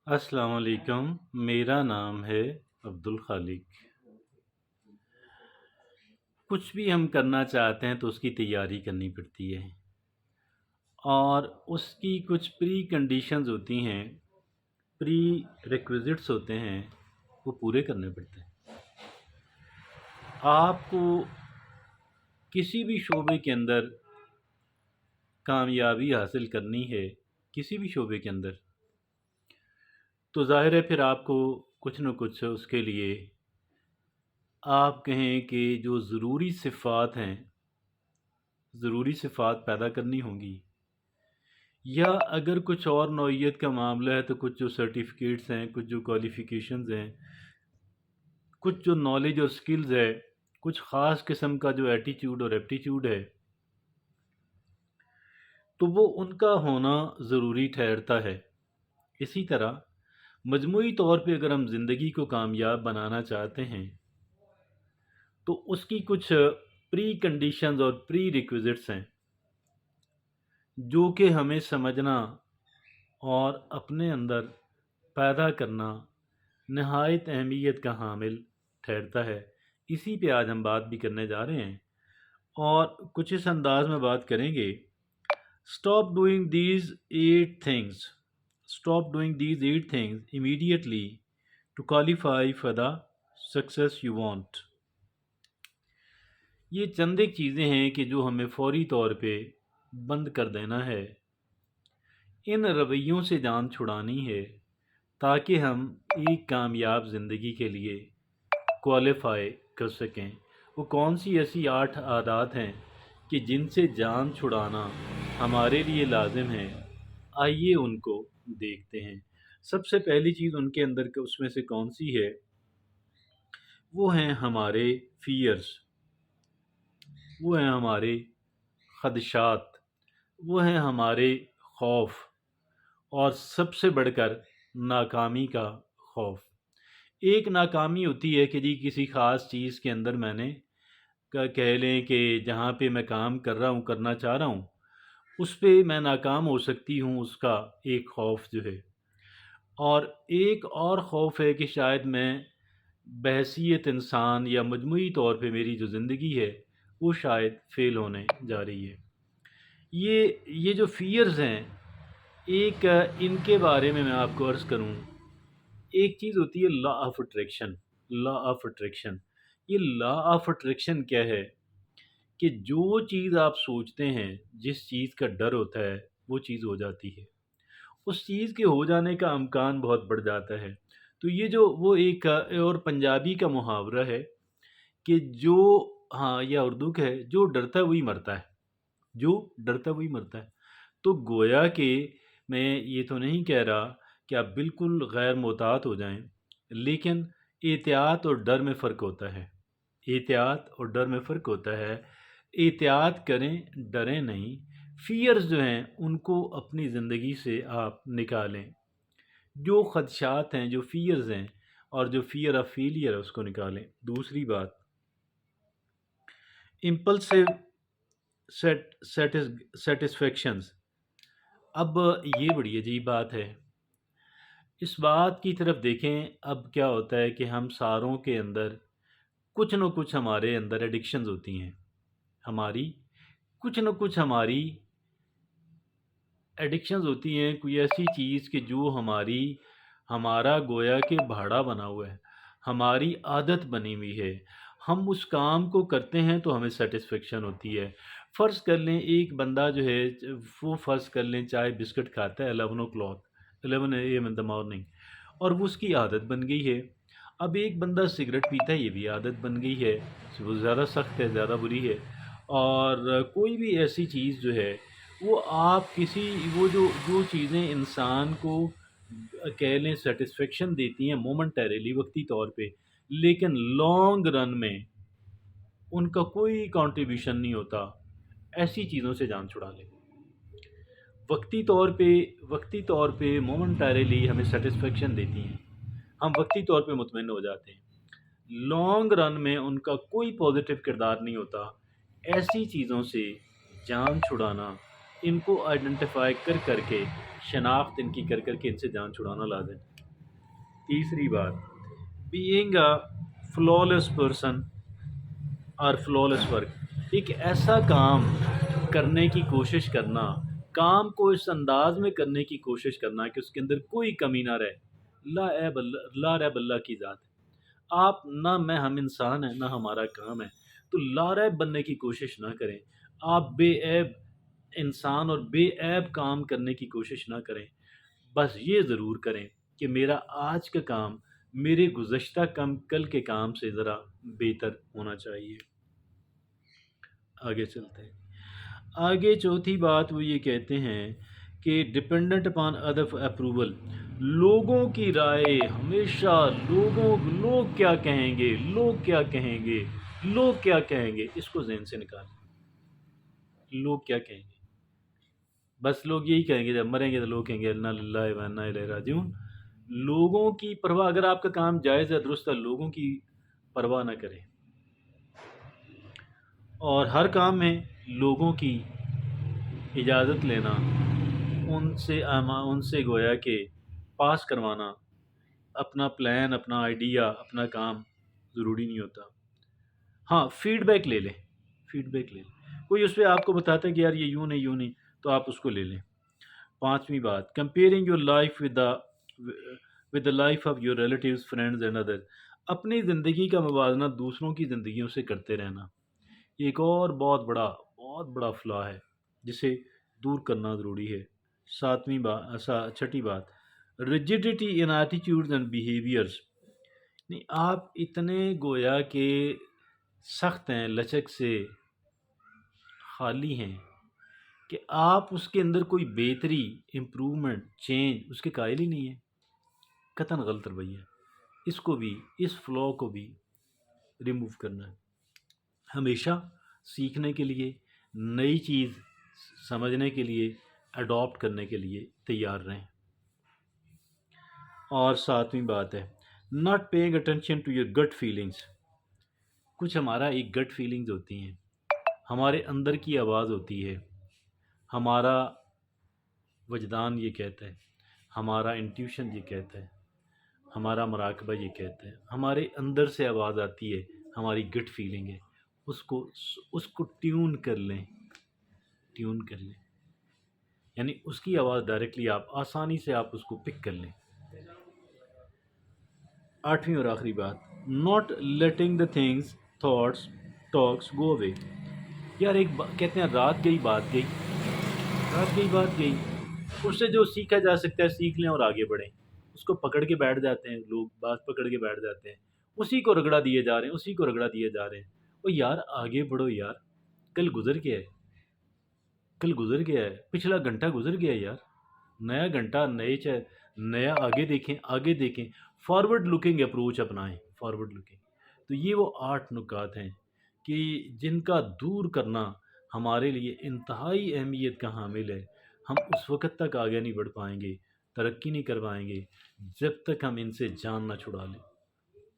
अस्सलाम वालेकुम। मेरा नाम है अब्दुल खालिक। कुछ भी हम करना चाहते हैं तो उसकी तैयारी करनी पड़ती है और उसकी कुछ प्री कंडीशंस होती हैं, प्री रिक्विजिट्स होते हैं, वो पूरे करने पड़ते हैं। आपको किसी भी शोबे के अंदर कामयाबी हासिल करनी है, किसी भी शोबे के अंदर, तो ज़ाहिर है फिर आपको कुछ न कुछ उसके लिए आप कहें कि जो ज़रूरी सिफ़ात पैदा करनी होंगी, या अगर कुछ और नौइयत का मामला है तो कुछ जो सर्टिफ़िकेट्स हैं, कुछ जो क्वालिफ़िकेशंस हैं, कुछ जो नॉलेज और स्किल्स है, कुछ ख़ास किस्म का जो एटीट्यूड और एप्टीट्यूड है, तो वो उनका होना ज़रूरी ठहरता है। इसी तरह मजमूई तौर पे अगर हम ज़िंदगी को कामयाब बनाना चाहते हैं, तो उसकी कुछ प्री कंडीशंस और प्री रिक्विज़िट्स हैं, जो कि हमें समझना और अपने अंदर पैदा करना नहायत अहमियत का हामिल ठहरता है। इसी पे आज हम बात भी करने जा रहे हैं और कुछ इस अंदाज में बात करेंगे। Stop doing these 8 things stop doing these 8 things immediately to qualify for the success you want. ये चंद एक चीज़ें हैं कि जो हमें फौरी तौर पे बंद कर देना है, इन रवैयों से जान छुड़ानी है, ताकि हम एक कामयाब ज़िंदगी के लिए क्वालिफ़ाई कर सकें। वो कौन सी ऐसी 8 आदत हैं कि जिनसे जान छुड़ाना हमारे लिए लाज़िम है। आइए उनको देखते हैं। सबसे पहली चीज़ उनके अंदर के उसमें से कौन सी है, वो हैं हमारे फ़ियर्स, वो हैं हमारे ख़दशात, वो हैं हमारे खौफ, और सबसे बढ़कर नाकामी का खौफ। एक नाकामी होती है कि जी किसी ख़ास चीज़ के अंदर मैंने कह लें कि जहाँ पे मैं काम कर रहा हूँ, करना चाह रहा हूँ, उस पे मैं नाकाम हो सकती हूँ, उसका एक खौफ जो है। और एक और खौफ है कि शायद मैं बहैसियत इंसान या मजमूई तौर पे मेरी जो ज़िंदगी है, वो शायद फ़ेल होने जा रही है। ये जो फ़ियर्स हैं, एक इनके बारे में मैं आपको अर्ज़ करूँ, एक चीज़ होती है law of attraction. Law of attraction, ये लॉ ऑफ अट्रैक्शन क्या है कि जो चीज़ आप सोचते हैं, जिस चीज़ का डर होता है, वो चीज़ हो जाती है। उस चीज़ के हो जाने का इम्कान बहुत बढ़ जाता है। तो ये जो वो एक और पंजाबी का मुहावरा है कि जो, हाँ, या उर्दू का है, जो डरता है वही मरता है, जो डरता है वही मरता है। तो गोया कि मैं ये तो नहीं कह रहा कि आप बिल्कुल गैर मुहतात हो जाएँ, लेकिन एहतियात और डर में फ़र्क होता है। एहतियात और डर में फ़र्क होता है। एहतियात करें, डरें नहीं। फ़ियर्स जो हैं, उनको अपनी ज़िंदगी से आप निकालें। जो ख़दशात हैं, जो फ़ियर्स हैं, और जो फ़ियर ऑफ़ फेलियर है, उसको निकालें। दूसरी बात, इम्पल्सिव सैटिस्फैक्शंस। अब ये बड़ी अजीब बात है। इस बात की तरफ देखें, अब क्या होता है कि हम सारों के अंदर कुछ न कुछ हमारे अंदर एडिक्शंस होती हैं। हमारी कुछ न कुछ हमारी एडिक्शंस होती हैं, कोई ऐसी चीज़ कि जो हमारा गोया कि भाड़ा बना हुआ है, हमारी आदत बनी हुई है। हम उस काम को करते हैं तो हमें सैटिस्फैक्शन होती है। फ़र्ज़ कर लें एक बंदा जो है, वो फ़र्ज़ कर लें चाय बिस्किट खाता है 11 o'clock, 11 AM in the morning, और वो उसकी आदत बन गई है। अब एक बंदा सिगरेट पीता है, ये भी आदत बन गई है, वो ज़्यादा सख्त है, ज़्यादा बुरी है। और कोई भी ऐसी चीज़ जो है, वो आप किसी, वो जो जो चीज़ें इंसान को कह लें सेटिस्फेक्शन देती हैं मोमेंटरीली, वक्ती तौर पे, लेकिन लॉन्ग रन में उनका कोई कंट्रीब्यूशन नहीं होता, ऐसी चीज़ों से जान छुड़ा लें। वक्ती तौर पे मोमेंटरीली हमें सेटिस्फेक्शन देती हैं, हम वक्ती तौर पे मुतमईन हो जाते हैं, लॉन्ग रन में उनका कोई पॉजिटिव किरदार नहीं होता। ऐसी चीज़ों से जान छुड़ाना, इनको आइडेंटिफाई कर करके, शनाख्त इनकी कर करके इनसे जान छुड़ाना लाज़िम है। تیسری بات، بینگ اے فلالس پرسن اور فلالس ورک، ایک ایسا کام کرنے کی کوشش کرنا، کام کو اس انداز میں کرنے کی کوشش کرنا کہ اس کے اندر کوئی کمی نہ رہے، لا ریب اللہ کی ذات ہے۔ آپ نہ میں ہم انسان ہیں، نہ ہمارا کام ہے، تو لا ریب بننے کی کوشش نہ کریں۔ آپ بے عیب انسان اور بے عیب کام کرنے کی کوشش نہ کریں، بس یہ ضرور کریں کہ میرا آج کا کام میرے گزشتہ کل کے کام سے ذرا بہتر ہونا چاہیے۔ آگے چلتے ہیں۔ آگے چوتھی بات وہ یہ کہتے ہیں کہ ڈپینڈنٹ اپان ادر اپروول، لوگوں کی رائے ہمیشہ، لوگ کیا کہیں گے، لوگ کیا کہیں گے، لوگ کیا کہیں گے، اس کو ذہن سے نکالیں۔ لوگ کیا کہیں گے، بس لوگ یہی کہیں گے، جب مریں گے تو لوگ کہیں گے انا للہ و انا الیہ راجعون۔ لوگوں کی پرواہ، اگر آپ کا کام جائز ہے، درست ہے، لوگوں کی پرواہ نہ کریں، اور ہر کام میں لوگوں کی اجازت لینا، ان سے گویا کہ پاس کروانا اپنا پلان، اپنا آئیڈیا، اپنا کام ضروری نہیں ہوتا۔ ہاں، فیڈ بیک لے لیں، فیڈ بیک لے لیں، کوئی اس پہ آپ کو بتاتا ہے کہ یار یہ یوں نہیں، یوں نہیں، تو آپ اس کو لے لیں۔ پانچویں بات، comparing your life with the life of your relatives, friends and other, اپنی زندگی کا موازنہ دوسروں کی زندگیوں سے کرتے رہنا، یہ ایک اور بہت بڑا فلاح ہے جسے دور کرنا ضروری ہے۔ چھٹی بات، rigidity in attitudes and behaviours, نہیں آپ اتنے گویا کہ سخت ہیں، لچک سے خالی ہیں کہ آپ اس کے اندر کوئی بہتری، امپرومنٹ، چینج اس کے قائل ہی نہیں ہیں، قطعاً غلط رویہ ہے۔ اس کو بھی، اس فلو کو بھی ریموو کرنا ہے۔ ہمیشہ سیکھنے کے لیے، نئی چیز سمجھنے کے لیے، اڈاپٹ کرنے کے لیے تیار رہیں۔ اور ساتویں بات ہے، not paying attention to your gut feelings, کچھ ہمارا ایک گٹ فیلنگز ہوتی ہیں، ہمارے اندر کی آواز ہوتی ہے، ہمارا وجدان یہ کہتا ہے، ہمارا انٹیوشن یہ کہتا ہے، ہمارا مراقبہ یہ کہتا ہے، ہمارے اندر سے آواز آتی ہے، ہماری گٹ فیلنگ ہے، اس کو ٹیون کر لیں، ٹیون کر لیں، یعنی اس کی آواز ڈائریکٹلی آپ آسانی سے آپ اس کو پک کر لیں۔ آٹھویں اور آخری بات، not letting the things thoughts talks go away, یار کہتے ہیں رات گئی بات گئی، رات گئی بات گئی، اس سے جو سیکھا جا سکتا ہے سیکھ لیں اور آگے بڑھیں۔ اس کو پکڑ کے بیٹھ جاتے ہیں لوگ، بات پکڑ کے بیٹھ جاتے ہیں، اسی کو رگڑا دیے جا رہے ہیں، اسی کو رگڑا دیے جا رہے ہیں۔ او یار آگے بڑھو یار، کل گزر گیا ہے، کل گزر گیا ہے، پچھلا گھنٹہ گزر گیا ہے یار، نیا گھنٹہ، نیا آگے دیکھیں، آگے دیکھیں، فارورڈ لکنگ اپروچ اپنائیں، فارورڈ لکنگ۔ تو یہ وہ 8 نکات ہیں کہ جن کا دور کرنا ہمارے لیے انتہائی اہمیت کا حامل ہے۔ ہم اس وقت تک آگے نہیں بڑھ پائیں گے، ترقی نہیں کر پائیں گے، جب تک ہم ان سے جان نہ چھڑا لیں۔